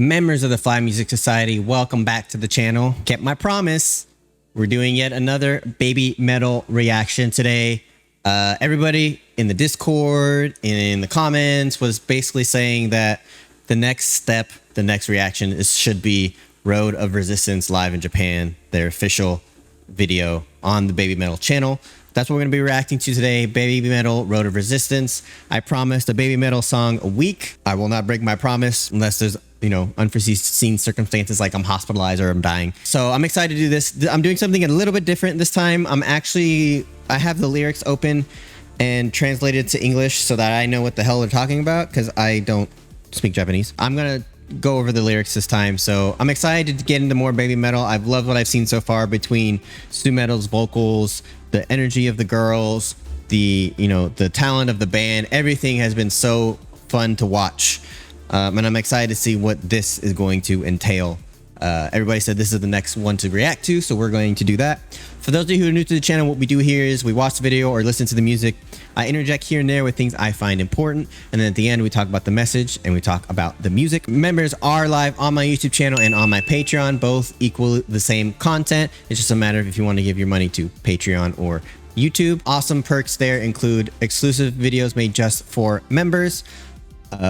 Members of the Fly Music Society, welcome back to the channel. Kept my promise. We're doing yet another BabyMetal reaction today. Everybody in the Discord, in the comments, was basically saying that the next step, the next reaction should be Road of Resistance live in Japan, their official video on the BabyMetal channel. That's what we're going to be reacting to today. BabyMetal, Road of Resistance. I promised a BabyMetal song a week. I will not break my promise unless there's, unforeseen circumstances like I'm hospitalized or I'm dying. So I'm excited to do this. I'm doing something a little bit different this time. I have the lyrics open and translated to English so that I know what the hell they're talking about because I don't speak Japanese. I'm going to go over the lyrics this time. So I'm excited to get into more BabyMetal. I've loved what I've seen so far between SuMetal's vocals, the energy of the girls, the talent of the band. Everything has been so fun to watch. And I'm excited to see what this is going to entail. Everybody said this is the next one to react to, so we're going to do that. For those of you who are new to the channel, what we do here is we watch the video or listen to the music. I interject here and there with things I find important, and then at the end we talk about the message and we talk about the music. Members are live on my YouTube channel and on my Patreon, both equal the same content. It's just a matter of if you want to give your money to Patreon or YouTube. Awesome perks there include exclusive videos made just for members,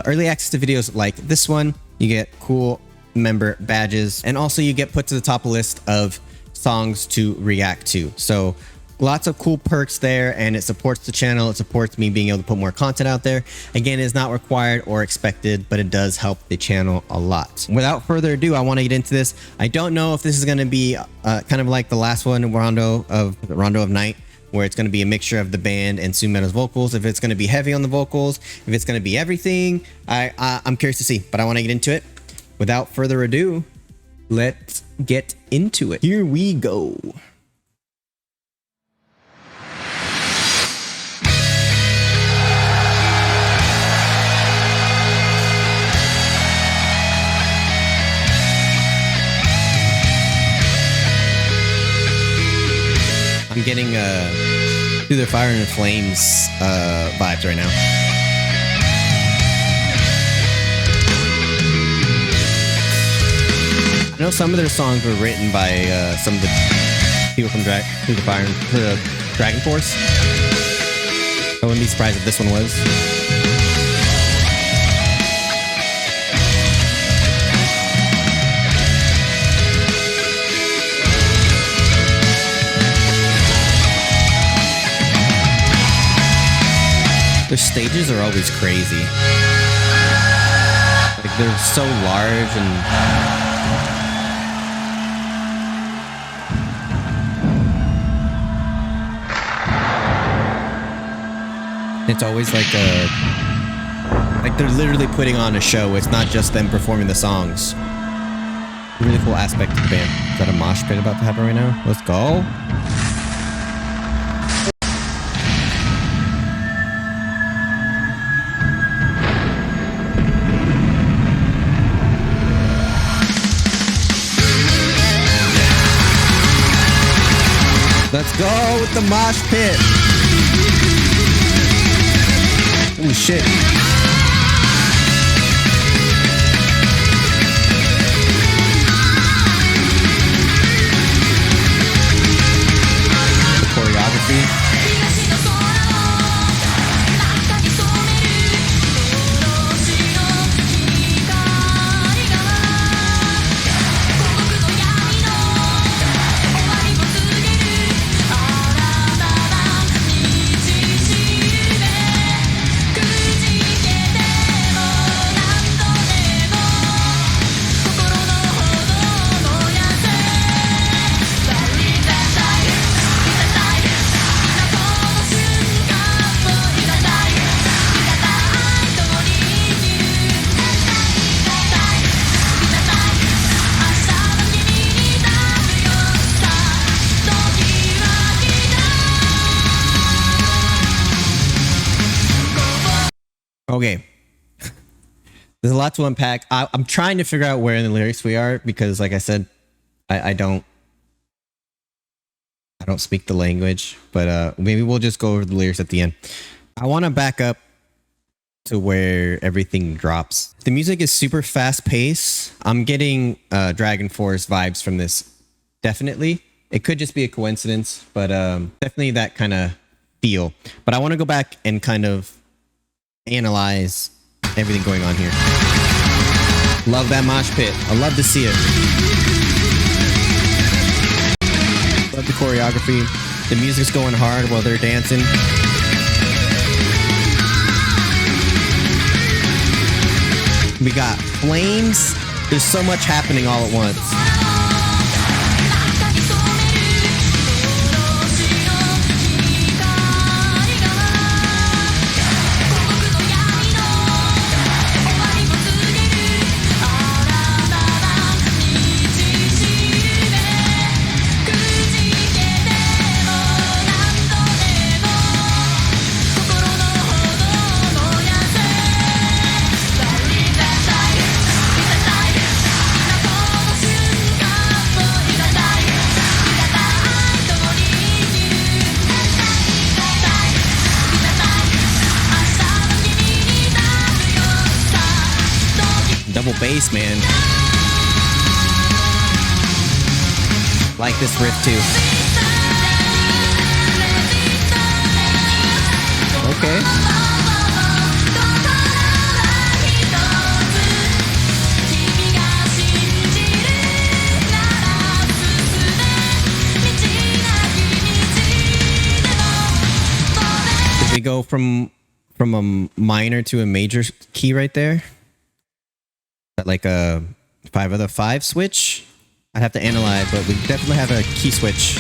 early access to videos like this one. You get cool member badges, and also you get put to the top list of songs to react to. So lots of cool perks there, and it supports the channel. It supports me being able to put more content out there. Again, it's not required or expected, but it does help the channel a lot. Without further ado, I want to get into this. I don't know if this is going to be kind of like the last one, Rondo of Night, where it's going to be a mixture of the band and SuMetal's vocals. If it's going to be heavy on the vocals, if it's going to be everything, I'm curious to see, but I want to get into it. Without further ado, let's get into it. Here we go. I'm getting Through the Fire and the Flames vibes right now. I know some of their songs were written by some of the people from Through the Fire and Dragon Force. I wouldn't be surprised if this one was. Their stages are always crazy. Like, they're so large and... It's always like they're literally putting on a show. It's not just them performing the songs. Really cool aspect of the band. Is that a mosh pit about to happen right now? Let's go. Let's go with the mosh pit. Holy shit. The choreography. Okay. There's a lot to unpack. I'm trying to figure out where in the lyrics we are because, like I said, I don't speak the language, but maybe we'll just go over the lyrics at the end. I want to back up to where everything drops. The music is super fast paced. I'm getting Dragon Force vibes from this. Definitely. It could just be a coincidence, but definitely that kind of feel. But I want to go back and kind of analyze everything going on here. Love that mosh pit. I love to see it. Love the choreography. The music's going hard while they're dancing. We got flames. There's so much happening all at once. Double bass, man. Like this riff too. Okay. Did we go from a minor to a major key right there? Like a 5/5 switch? I'd have to analyze, but we definitely have a key switch.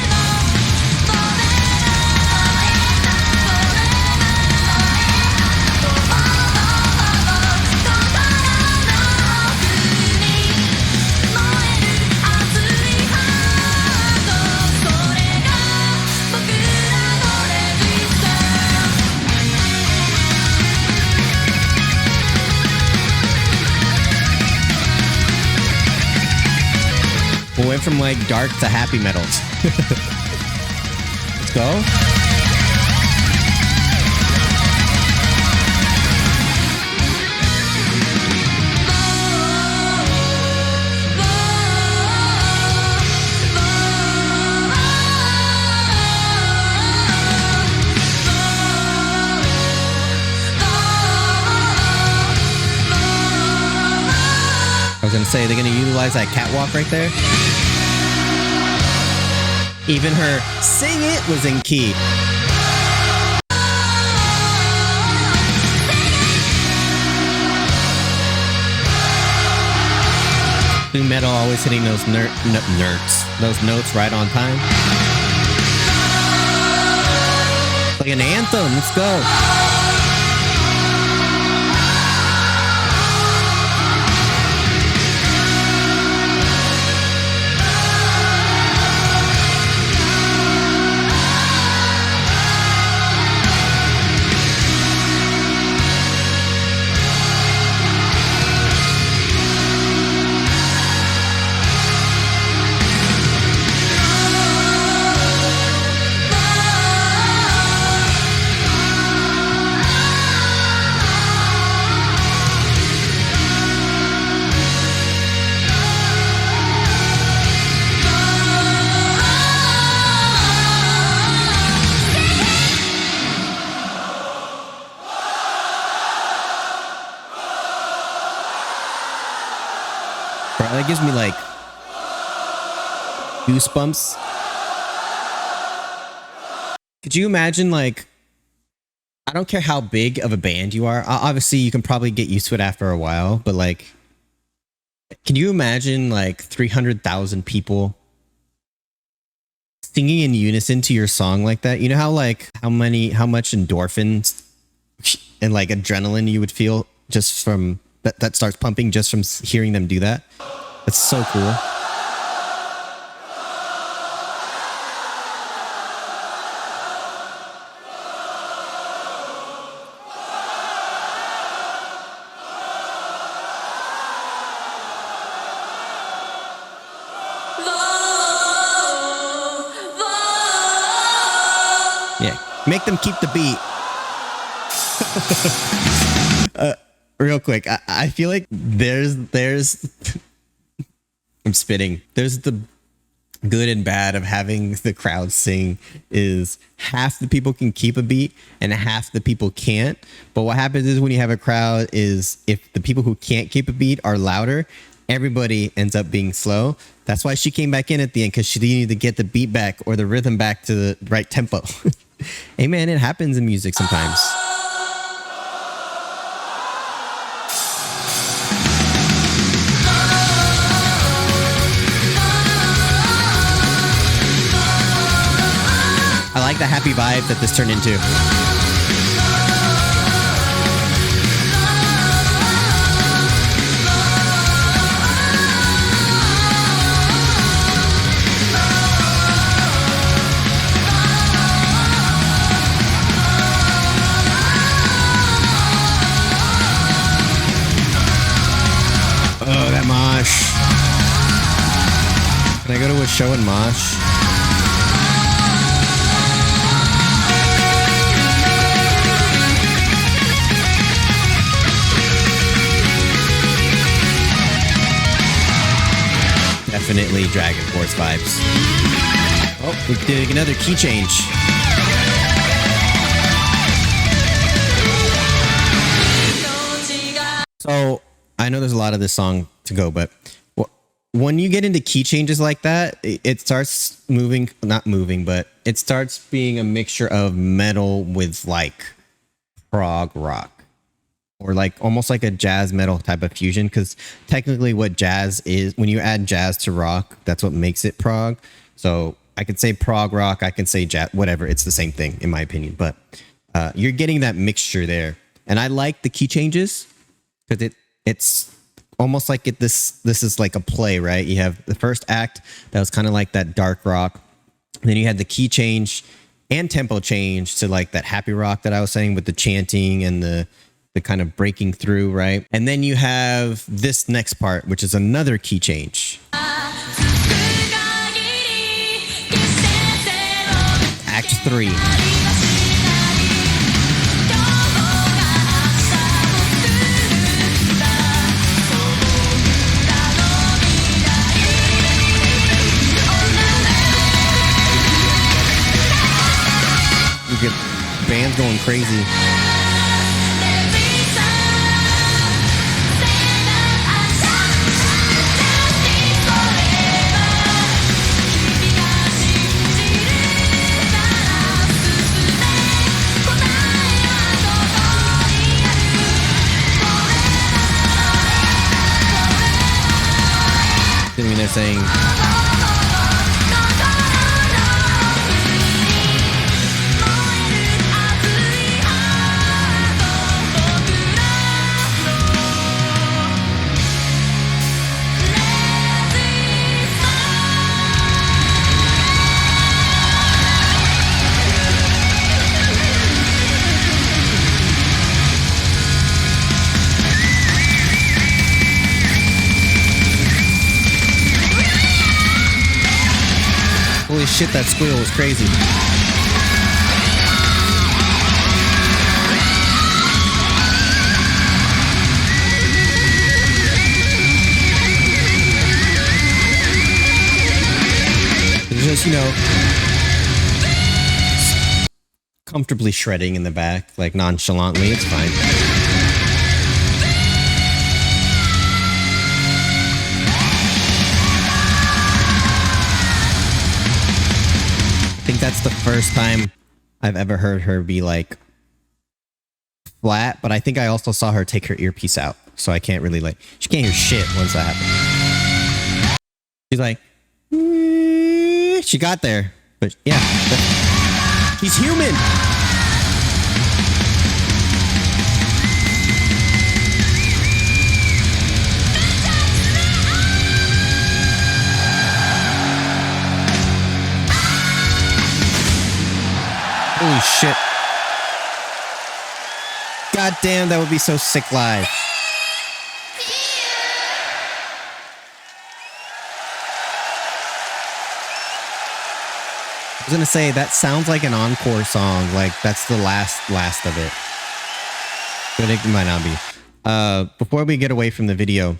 We went from like dark to happy metal. Let's go. I was gonna say, they're gonna utilize that catwalk right there. Even her "Sing It" was in key. SuMetal always hitting those those notes right on time. Like an anthem. Let's go. Bro, that gives me like goosebumps. Could you imagine, like, I don't care how big of a band you are. Obviously, you can probably get used to it after a while, but like, can you imagine like 300,000 people singing in unison to your song like that? You know how like how much endorphins and like adrenaline you would feel just from that starts pumping just from hearing them do that? That's so cool. Yeah, make them keep the beat. real quick, I feel like there's I'm spitting. There's the good and bad of having the crowd sing is half the people can keep a beat and half the people can't. But what happens is when you have a crowd is if the people who can't keep a beat are louder, everybody ends up being slow. That's why she came back in at the end, because she needed to get the beat back or the rhythm back to the right tempo. Hey man, it happens in music sometimes. I like the happy vibe that this turned into. Oh, that mosh. Can I go to a show and mosh? Definitely Dragon Force vibes. Oh, we're doing another key change. So I know there's a lot of this song to go, but when you get into key changes like that, it starts moving, not moving, but it starts being a mixture of metal with like prog rock, or like almost like a jazz metal type of fusion. Because technically what jazz is, when you add jazz to rock, that's what makes it prog. So I could say prog rock, I can say jazz, whatever. It's the same thing in my opinion, but you're getting that mixture there. And I like the key changes because it's almost like this is like a play, right? You have the first act that was kind of like that dark rock. Then you had the key change and tempo change to like that happy rock that I was saying with the chanting and the kind of breaking through, right? And then you have this next part, which is another key change. Act 3. You get bands going crazy. I mean, they're saying holy shit, that squeal was crazy. It's just, you know, comfortably shredding in the back, like nonchalantly, it's fine. I think that's the first time I've ever heard her be like flat, but I think I also saw her take her earpiece out, so I can't really like, she can't hear shit once that happened. She's like, she got there, but yeah, he's human. Holy shit. God damn, that would be so sick live. I was gonna say, that sounds like an encore song. Like, that's the last of it. But it might not be. Before we get away from the video,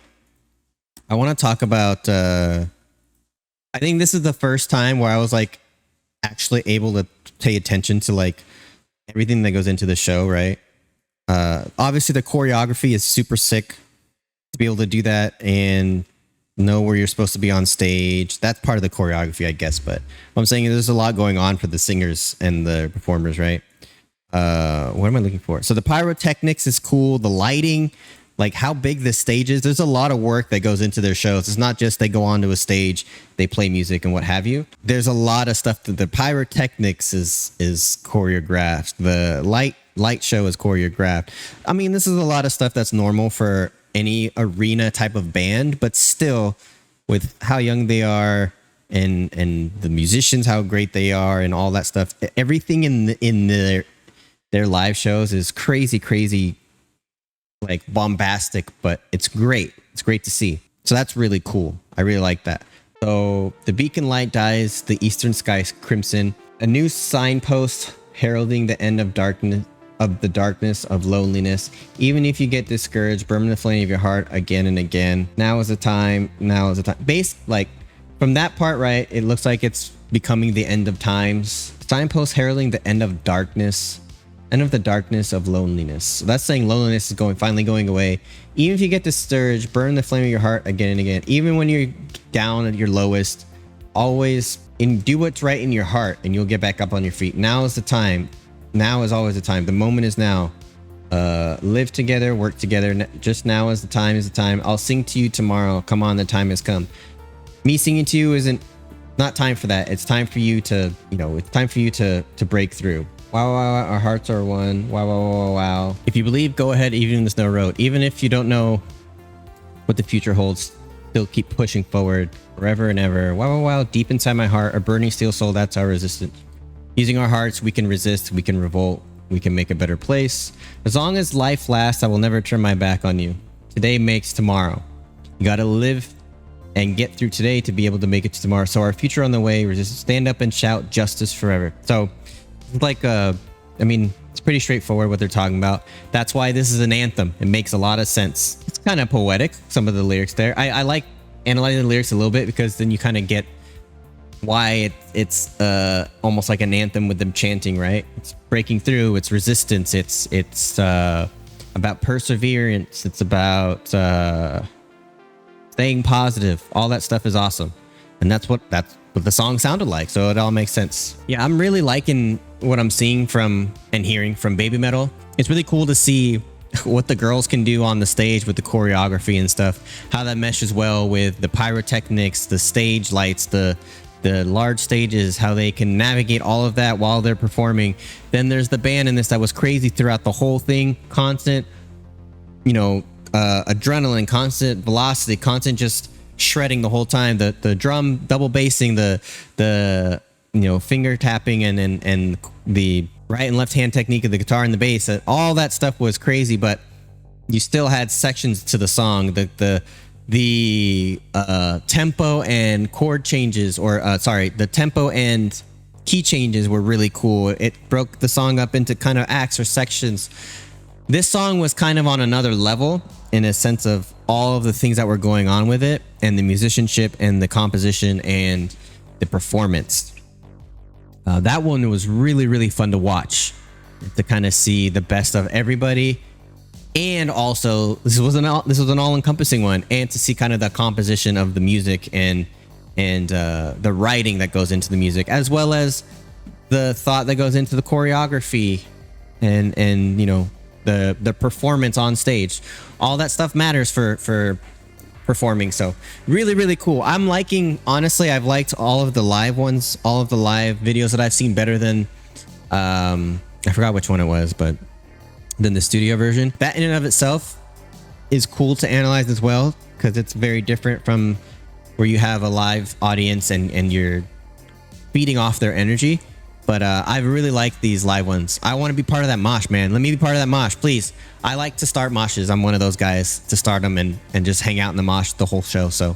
I want to talk about, I think this is the first time where I was like actually able to pay attention to like everything that goes into the show, right? Obviously the choreography is super sick to be able to do that and know where you're supposed to be on stage. That's part of the choreography, I guess. But what I'm saying is there's a lot going on for the singers and the performers, right? What am I looking for? So the pyrotechnics is cool. The lighting, like how big this stage is. There's a lot of work that goes into their shows. It's not just they go onto a stage, they play music and what have you. There's a lot of stuff that the pyrotechnics is choreographed. The light show is choreographed. I mean, this is a lot of stuff that's normal for any arena type of band, but still with how young they are and the musicians, how great they are and all that stuff, everything in their live shows is crazy, like bombastic, but it's great. It's great to see. So that's really cool. I really like that. So the beacon light dies, the eastern sky crimson, a new signpost heralding the end of darkness, of the darkness of loneliness. Even if you get discouraged, burn the flame of your heart again and again. Now is the time. Now is the time. Like from that part, right? It looks like it's becoming the end of times. Signpost heralding the end of darkness, end of the darkness of loneliness. So that's saying loneliness is finally going away. Even if you get discouraged, burn the flame of your heart again and again. Even when you're down at your lowest, always do what's right in your heart, and you'll get back up on your feet. Now is the time. Now is always the time. The moment is now. Live together, work together. Just now is the time. Is the time. I'll sing to you tomorrow. Come on, the time has come. Me singing to you isn't not time for that. It's time for you to, it's time for you to break through. Wow, wow, wow, our hearts are one. Wow, wow, wow, wow. If you believe, go ahead, even in the snow road. Even if you don't know what the future holds, still keep pushing forward forever and ever. Wow, wow, wow. Deep inside my heart, a burning steel soul. That's our resistance. Using our hearts, we can resist, we can revolt, we can make a better place. As long as life lasts, I will never turn my back on you. Today makes tomorrow. You got to live and get through today to be able to make it to tomorrow. So our future on the way, resist, stand up and shout justice forever. So it's like, I mean, it's pretty straightforward what they're talking about. That's why this is an anthem. It makes a lot of sense. It's kind of poetic, some of the lyrics there. I like analyzing the lyrics a little bit because then you kind of get why it's almost like an anthem with them chanting, right? It's breaking through, it's resistance, it's about perseverance, it's about staying positive. All that stuff is awesome, and that's what the song sounded like, so it all makes sense. Yeah, I'm really liking what I'm seeing from and hearing from BabyMetal. It's really cool to see what the girls can do on the stage with the choreography and stuff, how that meshes well with the pyrotechnics, the stage lights, the large stages, how they can navigate all of that while they're performing. Then there's the band in this that was crazy throughout the whole thing. Constant, adrenaline, constant velocity, constant just shredding the whole time. The drum double bassing, the finger tapping and the right and left hand technique of the guitar and the bass. All that stuff was crazy, but you still had sections to the song. The tempo and chord changes, the tempo and key changes were really cool. It broke the song up into kind of acts or sections. This song was kind of on another level in a sense of all of the things that were going on with it, and the musicianship and the composition and the performance. That one was really, really fun to watch, to kind of see the best of everybody. And also, this was an all-encompassing one, and to see kind of the composition of the music and the writing that goes into the music, as well as the thought that goes into the choreography and the performance on stage. All that stuff matters for performing. So really, really cool. I'm liking, honestly, I've liked all of the live ones, all of the live videos that I've seen better than I forgot which one it was, but than the studio version. That in and of itself is cool to analyze as well, because it's very different from where you have a live audience and you're feeding off their energy. But I really like these live ones. I want to be part of that mosh, man. Let me be part of that mosh, please. I like to start moshes. I'm one of those guys to start them and just hang out in the mosh the whole show. So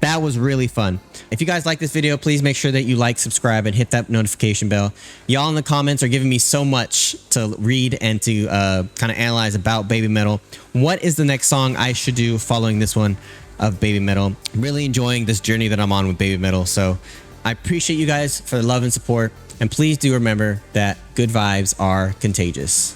that was really fun. If you guys like this video, please make sure that you like, subscribe, and hit that notification bell. Y'all in the comments are giving me so much to read and to kind of analyze about BabyMetal. What is the next song I should do following this one of BabyMetal? Really enjoying this journey that I'm on with BabyMetal. So I appreciate you guys for the love and support. And please do remember that good vibes are contagious.